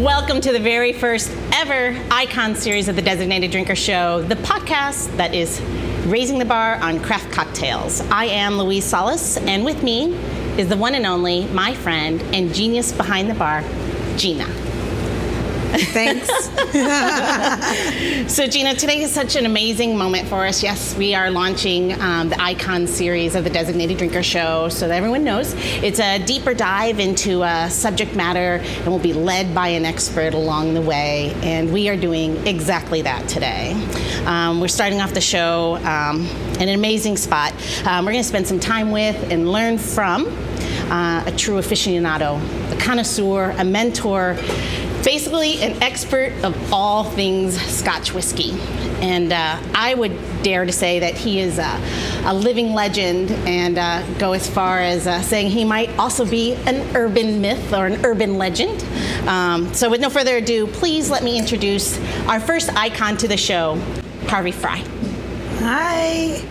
Welcome to the very first ever Icon series of the Designated Drinker Show, the podcast that is raising the bar on craft cocktails. I am Louise Solis, and with me is the one and only, my friend, and genius behind the bar, Gina. Thanks. So Gina, today is such an amazing moment for us. Yes, we are launching the Icon series of the Designated Drinker Show, so that everyone knows. It's a deeper dive into subject matter, and we'll be led by an expert along the way, and we are doing exactly that today. We're starting off the show in an amazing spot. We're going to spend some time with and learn from a true aficionado, a connoisseur, a mentor, basically an expert of all things Scotch whiskey. And I would dare to say that he is a living legend, and go as far as saying he might also be an urban myth or an urban legend. So with no further ado, please let me introduce our first icon to the show, Harvey Fry. Hi.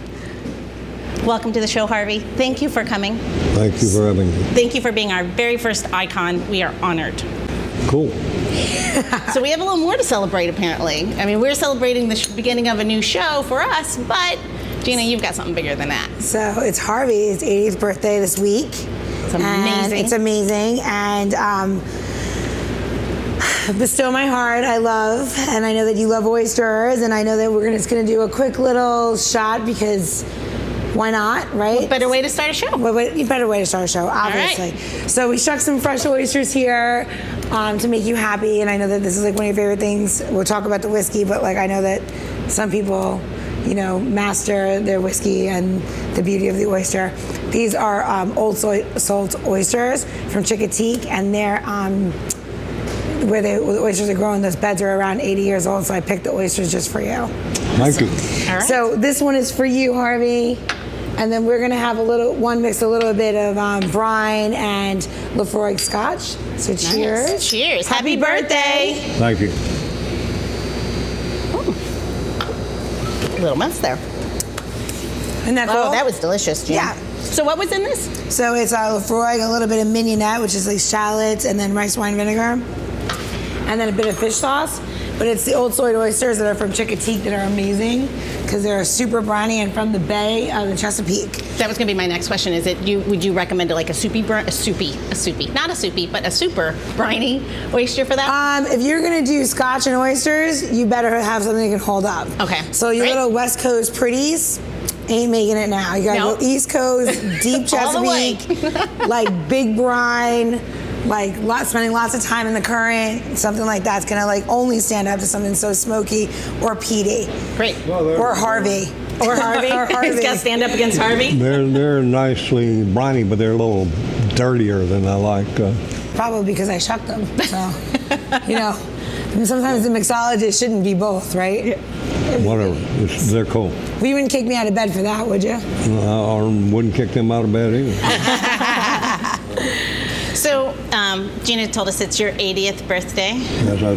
Welcome to the show, Harvey. Thank you for coming. Thank you for having me. Thank you for being our very first icon. We are honored. Cool. So we have a little more to celebrate, apparently. I mean, we're celebrating the beginning of a new show for us, but Gina, you've got something bigger than that. So it's Harvey's 80th birthday this week. It's amazing. It's amazing. And bestow my heart, I love. And I know that you love oysters. And I know that we're just going to do a quick little shot because why not, right? What better way to start a show? Better way to start a show, obviously. Right. So we struck some fresh oysters here to make you happy, and I know that this is like one of your favorite things. We'll talk about the whiskey, but like I know that some people, master their whiskey and the beauty of the oyster. These are old salt oysters from Chicoteague, and they're where the oysters are growing. Those beds are around 80 years old, so I picked the oysters just for you. Thank you. All right. So this one is for you, Harvey. And then we're gonna have mix a little bit of brine and Laphroaig scotch. So cheers. Nice. Cheers. Happy birthday. Thank you. A little mess there. Isn't that cool? Oh, that was delicious, Gina. Yeah. So what was in this? So it's Laphroaig, a little bit of mignonette, which is like shallots, and then rice wine vinegar. And then a bit of fish sauce. But it's the old soy oysters that are from Chicoteague that are amazing because they're super briny and from the Bay of the Chesapeake. That was going to be my next question. Would you recommend like a super briny oyster for that? If you're gonna do scotch and oysters, you better have something that can hold up. Okay. So your Great. little West Coast pretties ain't making it now. You gotta go East Coast, deep Chesapeake, like big brine. Spending lots of time in the current, something like that's gonna only stand up to something so smoky or peaty. Great. Or Harvey. Or Harvey. It's got to stand up against Harvey. They're nicely briny, but they're a little dirtier than I like. Probably because I shucked them. So, sometimes the mixologist shouldn't be both, right? Whatever. They're cool. Well, you wouldn't kick me out of bed for that, would you? I wouldn't kick them out of bed either. So, Gina told us it's your 80th birthday. Yes, I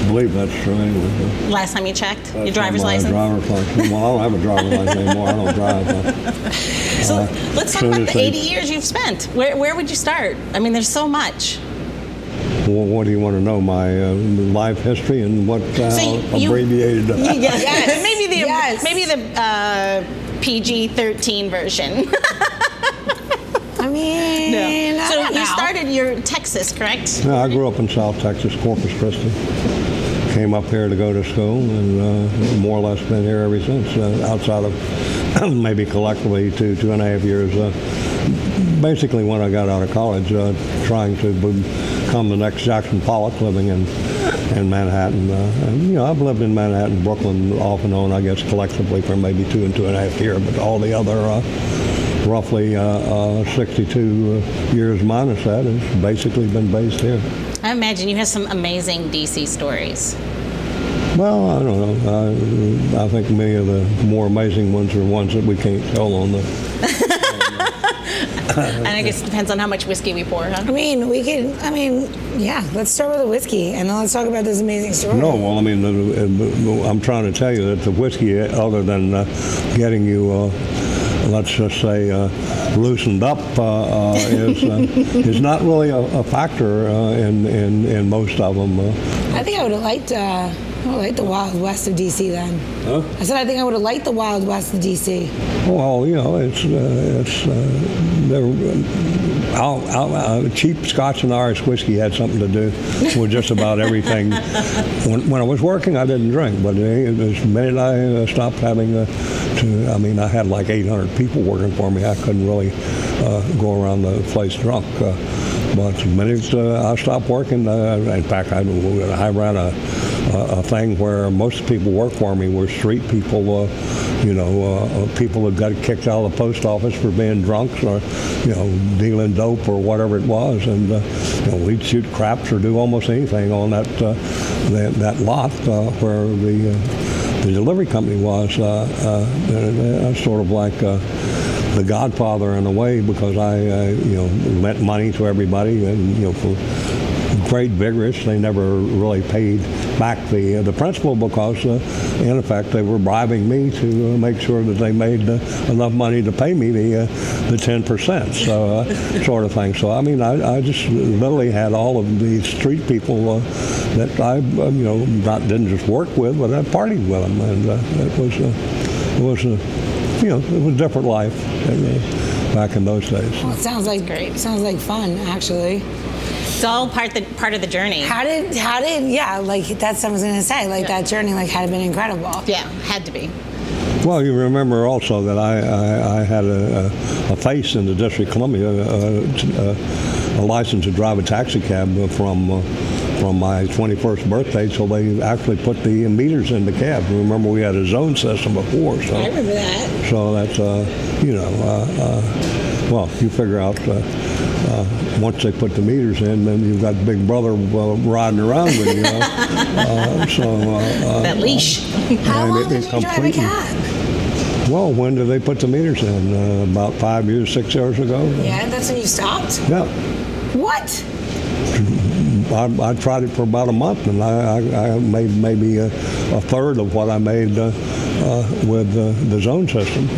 believe that's true anyway. Last time you checked your That's driver's my license? Driver's license. Well, I don't have a driver's license anymore. I don't drive. So let's talk soon about as the they- 80 years you've spent. Where would you start? I mean, there's so much. Well, what do you want to know? My life history and what abbreviated? Yes. Yes. Maybe the PG-13 version. I mean, I So don't you know. started your Texas, correct? No, I grew up in South Texas, Corpus Christi. Came up here to go to school and more or less been here ever since, outside of maybe collectively 2.5 years. Basically when I got out of college, trying to become the next Jackson Pollock, living in Manhattan. And, I've lived in Manhattan, Brooklyn off and on, I guess collectively for maybe 2.5 years, but all the other roughly 62 years minus that has basically been based here. I imagine you have some amazing DC stories. Well, I don't know. I think many of the more amazing ones are ones that we can't tell on the... And I guess it depends on how much whiskey we pour, huh? Let's start with the whiskey and then let's talk about this amazing story. No, well, I mean, I'm trying to tell you that the whiskey, other than getting you let's just say, loosened up is not really a factor in most of them. I think I would have liked the Wild West of DC then. Huh? I said I think I would have liked the Wild West of DC. Well, cheap Scotch and Irish whiskey had something to do with just about everything. When I was working, I didn't drink, but the minute I stopped having I had like 800 people working for me. I couldn't really go around the place drunk. But the minute I stopped working, in fact, I ran a thing where most of the people work for me were street people, people that got kicked out of the post office for being drunks or, dealing dope or whatever it was. And, we'd shoot craps or do almost anything on that lot where the delivery company was. Sort of like the Godfather in a way, because I lent money to everybody, and for great vigorous. They never really paid back the principal because, in effect, they were bribing me to make sure that they made enough money to pay me the 10%, sort of thing. So I just literally had all of these street people that I didn't just work with, but I partied with them, and it was a different life back in those days. Well, it sounds like great. Sounds like fun, actually. It's all part of the journey. How did that's what I was going to say, that journey had been incredible. Yeah, had to be. Well, you remember also that I had a face in the District of Columbia, a license to drive a taxi cab from my 21st birthday till they actually put the meters in the cab. Remember, we had a zone system before. So I remember that. So that's, well, you figure out once they put the meters in, then you've got Big Brother riding around with you. That leash. How long did you drive a cab? Well, when did they put the meters in? About 5 years, 6 years ago. Yeah, that's when you stopped? Yeah. What? I tried it for about a month, and I made maybe a third of what I made with the zone system.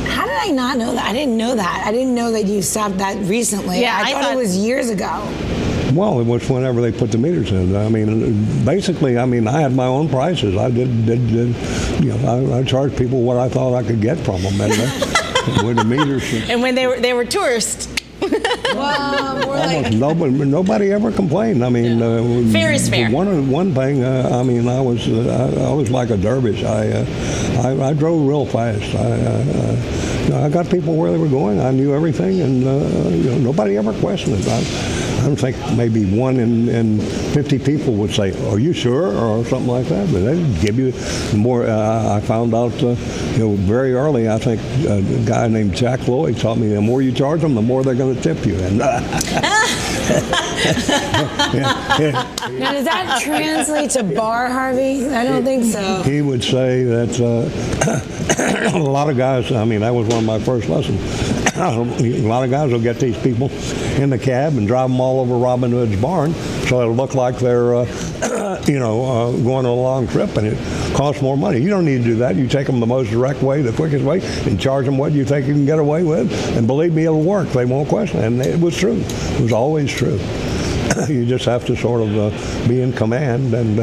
How did I not know that? I didn't know that. I didn't know that you stopped that recently. Yeah, I thought it was years ago. Well, it was whenever they put the meters in. Basically, I had my own prices. I I charged people what I thought I could get from them, and with the meters. And when they were tourists. Almost nobody ever complained. Fair is fair. One thing, I was like a dervish. I drove real fast. I got people where they were going. I knew everything, and nobody ever questioned it. I don't think maybe 1 in 50 people would say, "Are you sure?" or something like that. But they give you more. I found out, very early. I think a guy named Jack Lloyd taught me the more you charge them, the more they're going to tip you. And Now, does that translate to bar, Harvey? I don't think so. He would say that a lot of guys. That was one of my first lessons. A lot of guys will get these people in the cab and drive them all over Robin Hood's barn, so it'll look like they're, going on a long trip, and it costs more money. You don't need to do that. You take them the most direct way, the quickest way, and charge them what you think you can get away with. And believe me, it'll work. They won't question it. And it was true. It was always true. You just have to sort of be in command. And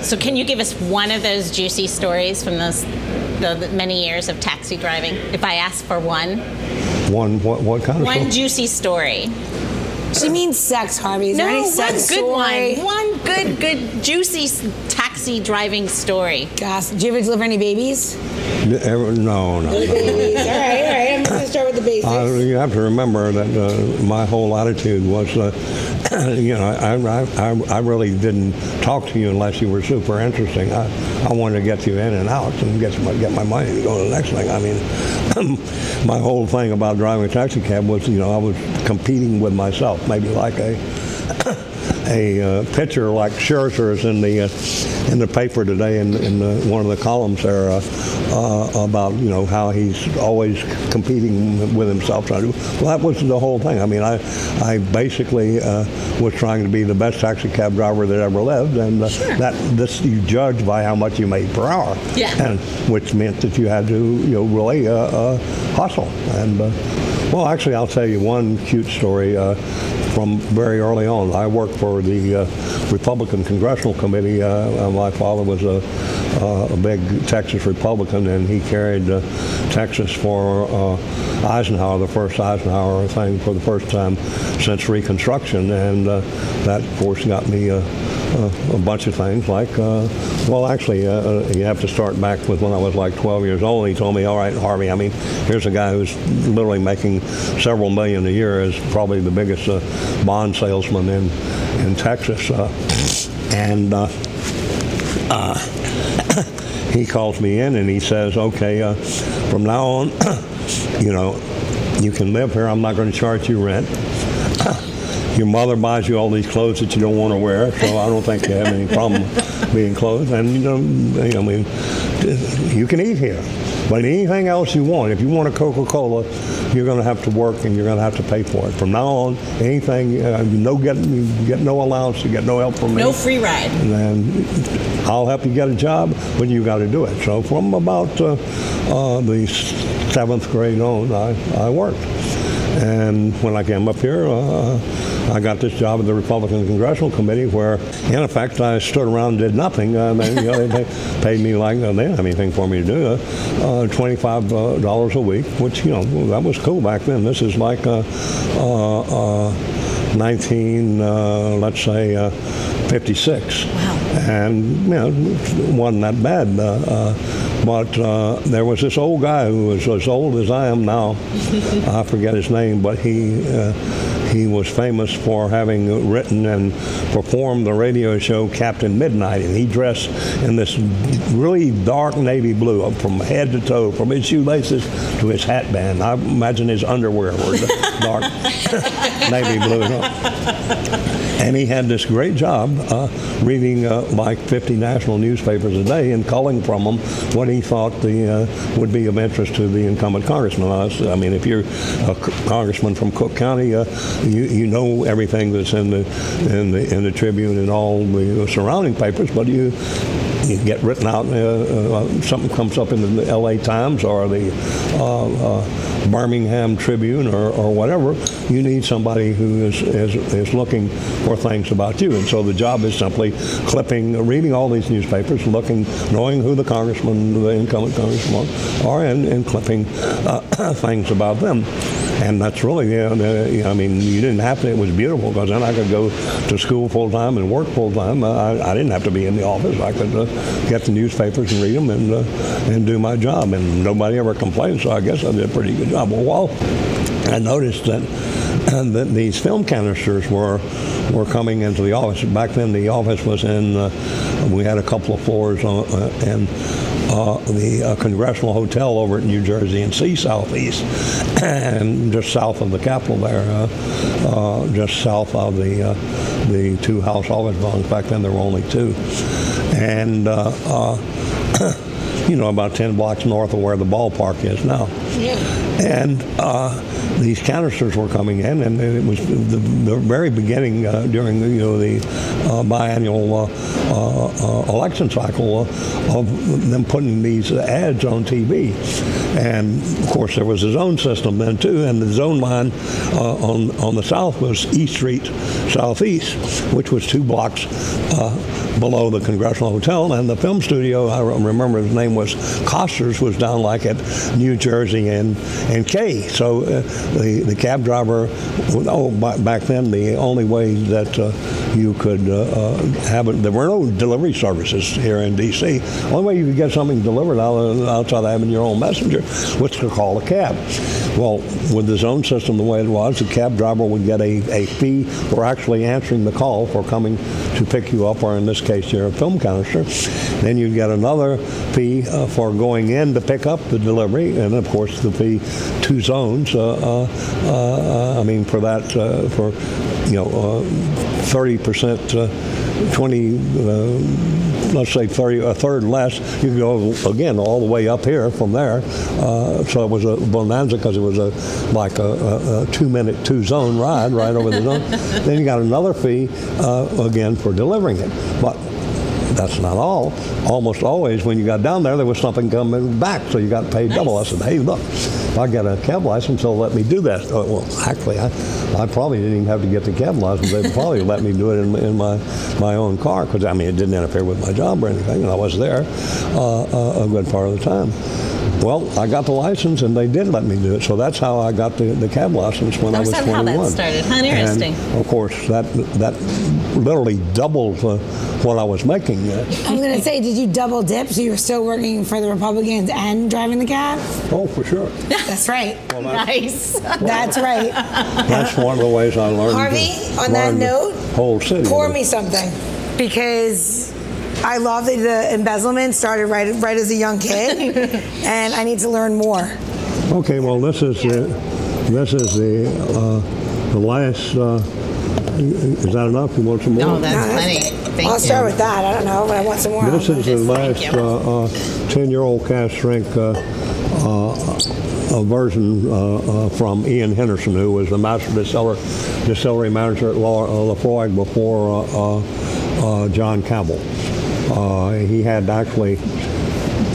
So can you give us one of those juicy stories from the many years of taxi driving? If I ask for one. What kind of one story? Juicy story. She means sex, Harvey. Is there any sex story? One good juicy taxi driving story. Gosh, did you ever deliver any babies? No. Babies. All right. I'm going to start with the basics. You have to remember that my whole attitude was, I really didn't talk to you unless you were super interesting. I wanted to get you in and out and get my money and go to the next thing. My whole thing about driving a taxi cab was, I was competing with myself, maybe like a a pitcher like Scherzer is in the paper today in one of the columns there about how he's always competing with himself. Trying to well, that was the whole thing. I mean, I basically was trying to be the best taxi cab driver that ever lived, and this you judge by how much you made per hour, and which meant that you had to really hustle. And well, actually, I'll tell you one cute story from very early on. I worked for the Republican Congressional Committee. My father was a big Texas Republican, and he carried Texas for Eisenhower, the first Eisenhower thing for the first time since Reconstruction, and that, of course, got me a bunch of things like, well, actually, you have to start back with when I was like 12 years old. He told me, all right, Harvey, I mean, here's a guy who's literally making several million a year, is probably the biggest bond salesman in Texas. And he calls me in and he says, okay, from now on, you can live here. I'm not going to charge you rent. Your mother buys you all these clothes that you don't want to wear, so I don't think you have any problem being clothed. And I mean, you can eat here, but anything else you want, if you want a Coca-Cola, you're going to have to work and you're going to have to pay for it. From now on, anything, you get no allowance, you get no help from me. No free ride. And I'll help you get a job, but you got to do it. So from about the 7th grade on, I worked. And when I came up here, I got this job at the Republican Congressional Committee where, in effect, I stood around and did nothing. They paid me like, they didn't have anything for me to do, $25 a week, which, that was cool back then. This is like 56. Wow. And, it wasn't that bad. But there was this old guy who was as old as I am now. I forget his name, but he was famous for having written and performed the radio show Captain Midnight, and he dressed in this really dark navy blue from head to toe, from his shoelaces to his hat band. I imagine his underwear were dark navy blue. And he had this great job reading like 50 national newspapers a day and culling from them what he thought would be of interest to the incumbent congressman. I mean, if you're a congressman from Cook County, you know everything that's in the Tribune and all the surrounding papers, but you get written out, something comes up in the LA Times or the Birmingham Tribune or whatever, you need somebody who is looking for things about you. And so the job is simply reading all these newspapers, knowing who the incumbent congressman are, and clipping things about them. And that's really, I mean, you didn't have to. It was beautiful because then I could go to school full time and work full time. I didn't have to be in the office. I could get the newspapers and read them and do my job. And nobody ever complained, so I guess I did a pretty good job. Well, I noticed that these film canisters were coming into the office. Back then, the office was we had a couple of floors in the Congressional Hotel over at New Jersey and Sea Southeast, and just south of the Capitol there, just south of the two House office buildings. Back then, there were only two. And about 10 blocks north of where the ballpark is now. Yeah. And these canisters were coming in, and it was the very beginning during the biannual election cycle of them putting these ads on TV. And of course there was a zone system then too, and the zone line on the south was East Street Southeast, which was 2 blocks below the Congressional Hotel, and the film studio, I remember his name was Costers, was down like at New Jersey and K. So the cab driver, back then the only way that you could have it, there were no delivery services here in D.C. The only way you could get something delivered outside of having your own messenger was to call a cab. Well, with the zone system the way it was, the cab driver would get a fee for actually answering the call for coming to pick you up, or in this case, your film canister. Then you'd get another fee for going in to pick up the delivery, and of course the fee 2 zones. I mean, for that, for 30%, 20, let's say 30, a third less. You can go again all the way up here from there. So it was a bonanza because it was like a 2-minute, 2-zone ride right over the zone. Then you got another fee again for delivering it. But that's not all. Almost always when you got down there was something coming back, so you got paid double. I said, hey, look, if I got a cab license, they'll let me do that. Well, actually, I probably didn't even have to get the cab license. They'd probably let me do it in my own car because, I mean, it didn't interfere with my job or anything, and I was there a good part of the time. Well, I got the license, and they did let me do it. So that's how I got the cab license when I was 21. That's how that started. How interesting. And of course, that literally doubled what I was making. I was going to say, did you double dip? So you were still working for the Republicans and driving the cab? Oh, for sure. That's right. Well, Nice. That's right. that's one of the ways I learned. Harvey, on that note, whole city. pour me something, because I love that the embezzlement started right as a young kid, and I need to learn more. Okay, well, this is the last. Is that enough? You want some more? No, that's plenty. Thank I'll you. start with that. I don't know, but I want some more. This is the last you. 10-year-old cask strength version from Ian Henderson, who was the master distillery manager at Laphroaig before John Campbell. He had actually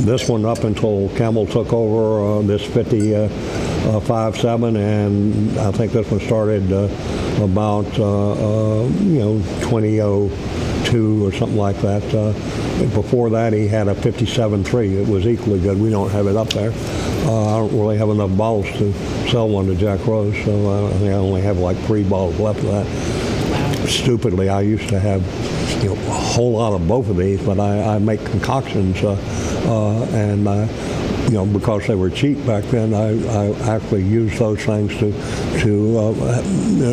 this one up until Campbell took over, this 55.7, and I think this one started about 2002 or something like that. Before that, he had a 57.3. It was equally good. We don't have it up there. I don't really have enough bottles to sell one to Jack Rose, so I think I only have like 3 bottles left of that. Stupidly, I used to have a whole lot of both of these, but I make concoctions, and because they were cheap back then, I actually used those things to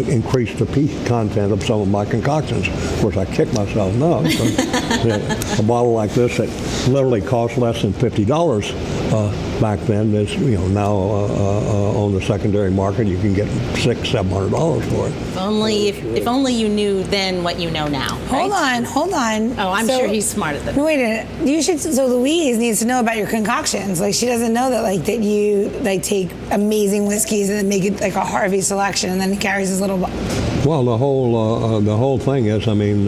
increase the peat content of some of my concoctions. Of course, I kick myself now. So, a bottle like this that literally cost less than $50 back then is now on the secondary market you can get $600-700 for it. If only you knew then what you know now. Right? Hold on. Oh, I'm sure he's smarter than No, wait a minute. You should. So Louise needs to know about your concoctions. Like, she doesn't know that that you take amazing whiskeys and then make it like a Harvey selection, and then he carries his little. Well, the whole thing is, I mean,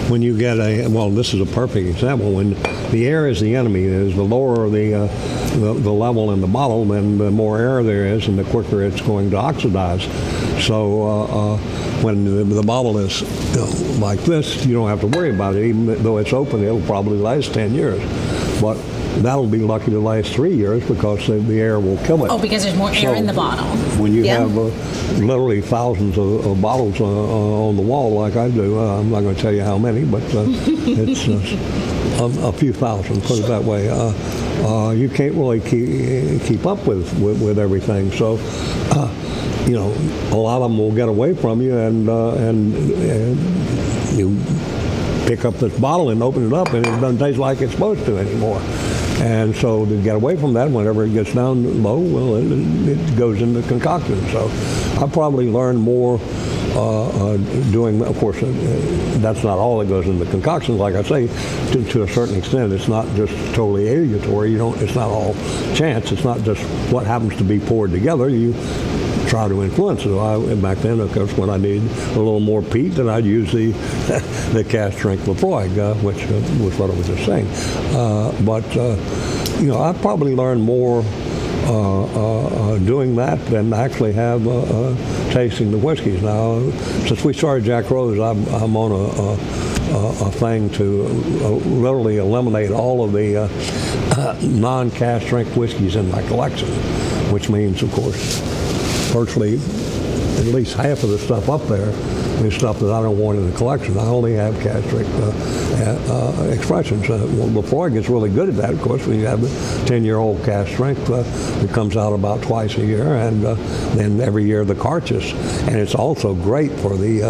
when you get this is a perfect example. When the air is the enemy, is the lower the level in the bottle, then the more air there is, and the quicker it's going to oxidize. So when the bottle is like this, you don't have to worry about it. Even though it's open, it'll probably last 10 years. But that'll be lucky to last 3 years because the air will kill it. Oh, because there's more air in the bottle. When you have literally thousands of bottles on the wall like I do, I'm not going to tell you how many, but it's a few thousand, put it that way. You can't really keep up with everything. So, a lot of them will get away from you, and you pick up this bottle and open it up, and it doesn't taste like it's supposed to anymore. And so to get away from that, whenever it gets down low, well, it goes into concoction. So I probably learned more doing, of course, that's not all that goes into concoctions. Like I say, to a certain extent, it's not just totally aleatory. It's not all chance. It's not just what happens to be poured together. You try to influence it. Back then, of course, when I needed a little more peat, then I'd use the cask strength Laphroaig, which was what I was just saying. I probably learned more doing that than actually have tasting the whiskeys. Now, since we started Jack Rose, I'm on a thing to literally eliminate all of the non-cask strength whiskeys in my collection, which means, of course, virtually at least half of the stuff up there is stuff that I don't want in the collection. I only have cask strength expressions. Laphroaig is really good at that, of course. We have a 10-year-old cask strength that comes out about twice a year, and then every year the Carchus. And it's also great for the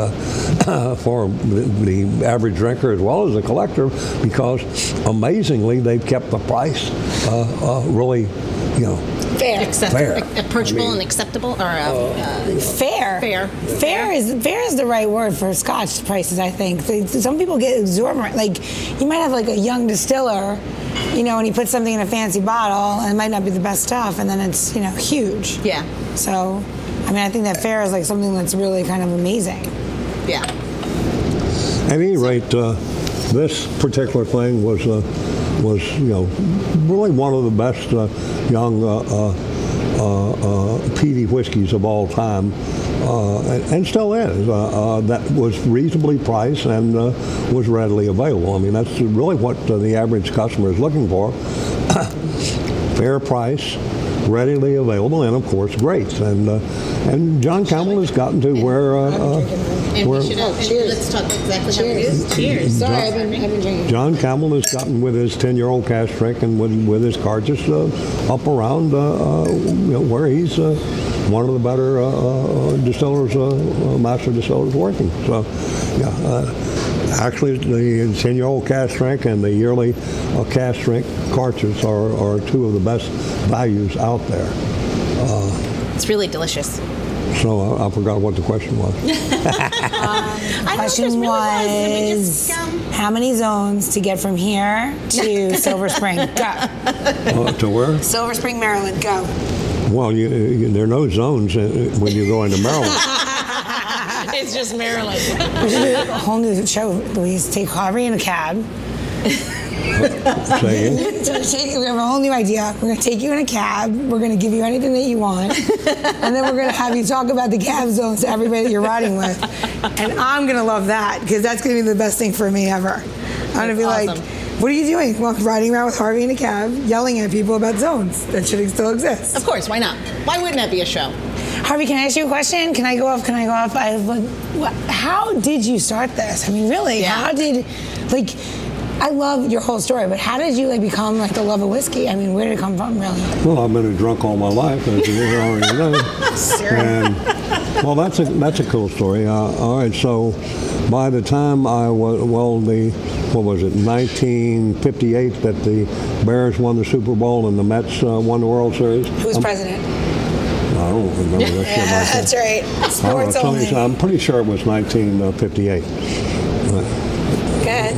average drinker as well as the collector, because amazingly they've kept the price really, Fair. Approachable and acceptable, or Fair. Fair is the right word for Scotch prices, I think. Some people get exorbitant. Like, you might have like a young distiller, you know, and he puts something in a fancy bottle, and it might not be the best stuff, and then it's, you know, huge. Yeah. So, I mean, I think that fair is like something that's really kind of amazing. Yeah. At any rate, this particular thing was you know, really one of the best young peaty whiskeys of all time, and still is. That was reasonably priced and was readily available. I mean, that's really what the average customer is looking for. Fair price, readily available, and of course great. And John Campbell has gotten to where Let's talk exactly how it is. Cheers. Sorry, I've been drinking. John Campbell has gotten with his 10-year-old cask strength and with his cartridge up around you know, where he's one of the better distillers, master distillers working. So, yeah. Actually, the 10-year-old cask strength and the yearly cask strength cartridges are two of the best values out there. It's really delicious. So I forgot what the question was. Question was, how many zones to get from here to Silver Spring? Go. To where? Silver Spring, Maryland. Go. Well, there are no zones when you go into Maryland. It's just Maryland. We should do a whole new show, Louise. Take Harvey in a cab. Say again? We have a whole new idea. We're going to take you in a cab. We're going to give you anything that you want. And then we're going to have you talk about the cab zones to everybody that you're riding with. And I'm going to love that because that's going to be the best thing for me ever. I'm going to be awesome. like, what are you doing? Well, riding around with Harvey in a cab, yelling at people about zones that should still exist. Of course, why not? Why wouldn't that be a show? Harvey, can I ask you a question? Can I go off? How did you start this? I mean, really, Yeah. how did, like, I love your whole story, but how did you become the love of whiskey? I mean, where did it come from, really? Well, I've been a drunk all my life, as you already know. And, well, that's a cool story. All right, so by the time I was, what was it, 1958 that the Bears won the Super Bowl and the Mets won the World Series. Who was president? I don't remember that shit like that. That's right. Sports only. I'm pretty sure it was 1958. Go ahead.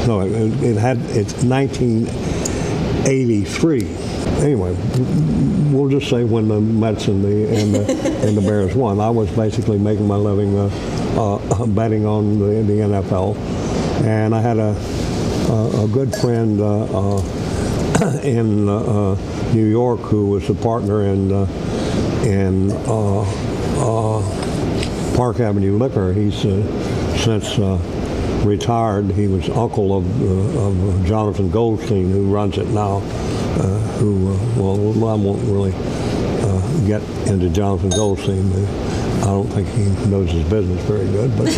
No, it's 1983. Anyway, we'll just say when the Mets and the Bears won. I was basically making my living betting on the NFL, and I had a good friend in New York who was a partner in Park Avenue Liquor. He's since retired. He was uncle of Jonathan Goldstein, who runs it now. Well, I won't really get into Jonathan Goldstein. I don't think he knows his business very good, but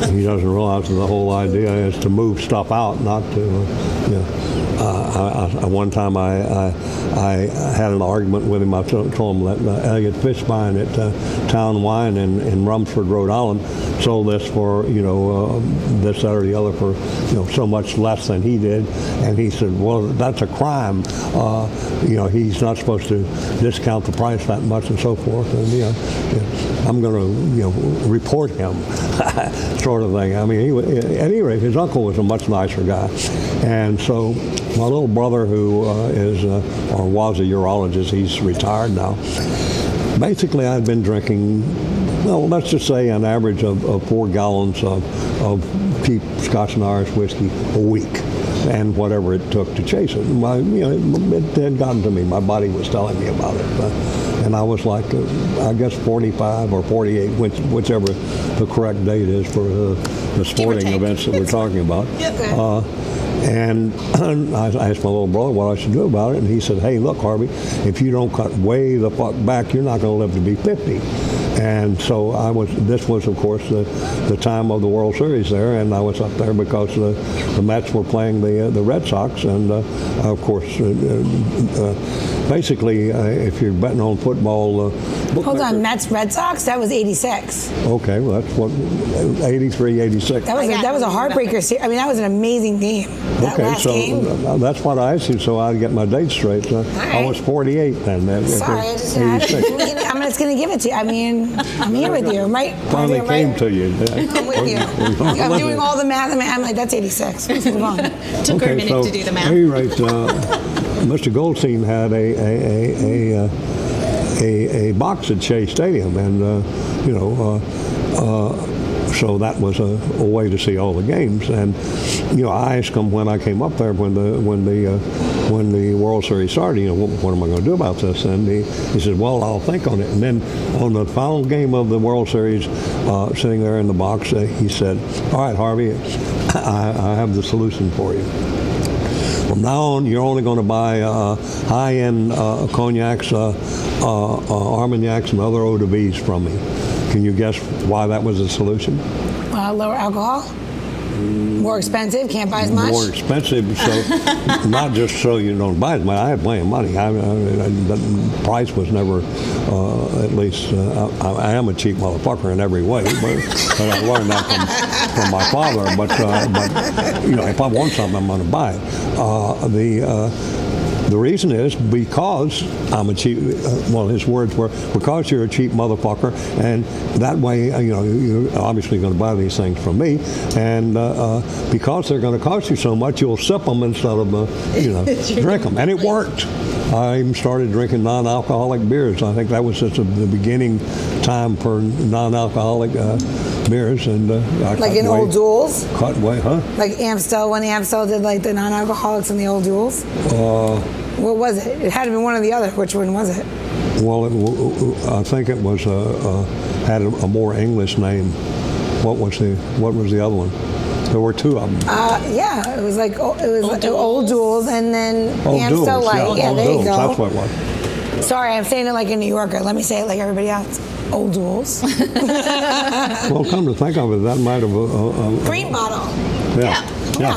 he doesn't realize that the whole idea is to move stuff out, not to. One time I had an argument with him. I told him that Elliot Fishbein at Town Wine in Rumford, Rhode Island, sold this for this, that, or the other for so much less than he did, and he said, well, that's a crime. He's not supposed to discount the price that much and so forth, and I'm going to report him, sort of thing. I mean, at any rate, his uncle was a much nicer guy, and so my little brother, who is or was a urologist, he's retired now. Basically, I'd been drinking, well, let's just say an average of 4 gallons of cheap Scotch and Irish whiskey a week, and whatever it took to chase it. It had gotten to me. My body was telling me about it. And I was like, I guess 45 or 48, whichever the correct date is for the sporting events that we're talking about. And I asked my little brother what I should do about it, and he said, hey, look, Harvey, if you don't cut way the fuck back, you're not going to live to be 50. And so this was, of course, the time of the World Series there, and I was up there because the Mets were playing the Red Sox, and of course, basically, if you're betting on football, Hold on, Mets Red Sox? That was 86. Okay, well that's what 83, 86. That was a heartbreaker series. I mean, that was an amazing game. That Okay, last so game. that's what I asked you, so I get my dates straight. I right. was 48 then. Sorry, I just, 86. I'm just going to give it to you. I mean, I'm here with you, right? Finally Right? came to you. I'm with you. I'm doing all the math. I'm like, that's 86. Let's move on. Took her a minute to do the math. At any rate, Mr. Goldstein had a box at Shea Stadium, and so that was a way to see all the games. And I asked him when I came up there when the World Series started, what am I going to do about this? And he said, well, I'll think on it. And then on the final game of the World Series, sitting there in the box, he said, all right, Harvey, I have the solution for you. From now on, you're only going to buy high-end cognacs, Armagnacs, and other eau de vies from me. Can you guess why that was the solution? Lower alcohol? More expensive? Can't buy as much? More expensive, so not just so you don't buy as much. I had plenty of money. The price was never, at least, I am a cheap motherfucker in every way, but I learned that from my father. But if I want something, I'm going to buy it. The reason is because I'm a cheap, his words were, because you're a cheap motherfucker, and that way, you're obviously going to buy these things from me, and because they're going to cost you so much, you'll sip them instead of, drink them. And it worked. I even started drinking non-alcoholic beers. I think that was just the beginning time for non-alcoholic beers, and like in old duels? Cut way, huh? Like Amstel, when Amstel did like the non-alcoholics in the old duels? What was it? It had to be one or the other. Which one was it? Well, I think it was had a more English name. What was the other one? There were two of them. Yeah, it was like old duels, and then Amstel Duels, Light. Yeah, there you go. That's what it was. Sorry, I'm saying it like a New Yorker. Let me say it like everybody else. Old duels. Well, come to think of it, that might have Green bottle. Yeah,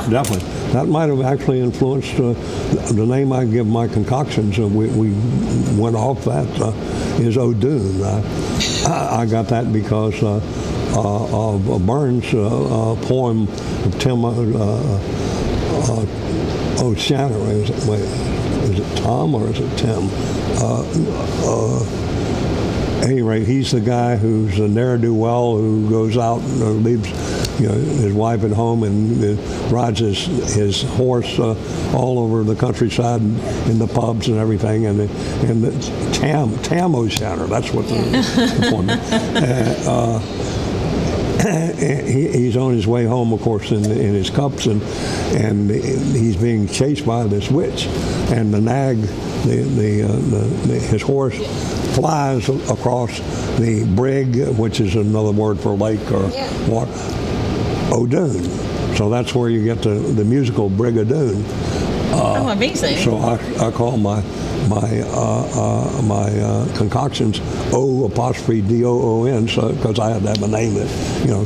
definitely. That might have actually influenced the name I give my concoctions. We went off that is O'Doon. I got that because of Burns' poem of Tim O'Shanter. Is it Tom or is it Tim? At any rate, he's the guy who's a ne'er-do-well who goes out and leaves his wife at home and rides his horse all over the countryside and in the pubs and everything. And Tam O'Shanter, that's what the point is. He's on his way home, of course, in his cups, and he's being chased by this witch, and the nag, his horse, flies across the brig, which is another word for lake or water, O'Doon. So that's where you get the musical Brigadoon. Amazing. So I call my concoctions O''Doon, because I had to have a name that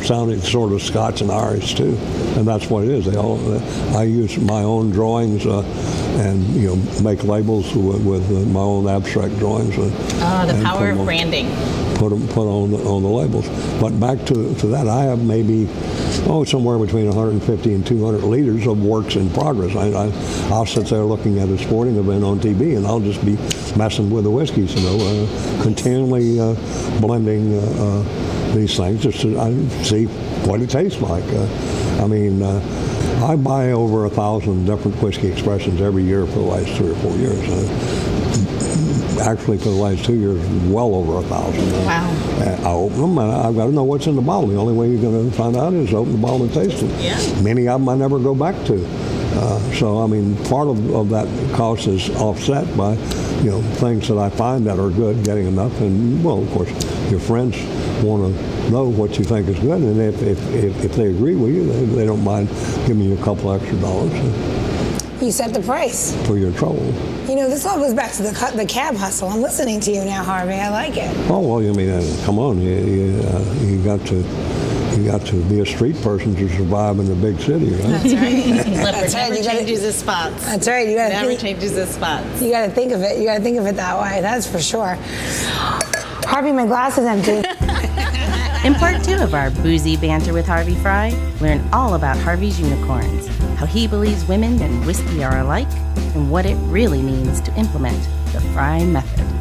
sounded sort of Scotch and Irish too, and that's what it is. I use my own drawings and make labels with my own abstract drawings. The power of branding. Put on the labels. But back to that, I have maybe somewhere between 150 and 200 liters of works in progress. I'll sit there looking at a sporting event on TV, and I'll just be messing with the whiskeys, continually blending these things just to see what it tastes like. I buy over 1,000 different whiskey expressions every year for the last 3 or 4 years. Actually, for the last 2 years, well over 1,000. Wow. I open them, and I've got to know what's in the bottle. The only way you're going to find out is open the bottle and taste it. Yeah. Many of them I never go back to. Part of that cost is offset by, things that I find that are good, getting enough. And, well, of course, your friends want to know what you think is good, and if they agree with you, they don't mind giving you a couple extra dollars. You set the price. For your trouble. This all goes back to the cab hustle. I'm listening to you now, Harvey. I like it. Oh, well, come on. You got to You got to be a street person to survive in the big city, right? That's right. That's right. Never changes his spots. That's right. You gotta Never changes his spots. You got to think of it. You got to think of it that way. That's for sure. Harvey, my glass is empty. In part 2 of our boozy banter with Harvey Fry, learn all about Harvey's unicorns, how he believes women and whiskey are alike, and what it really means to implement the Fry method.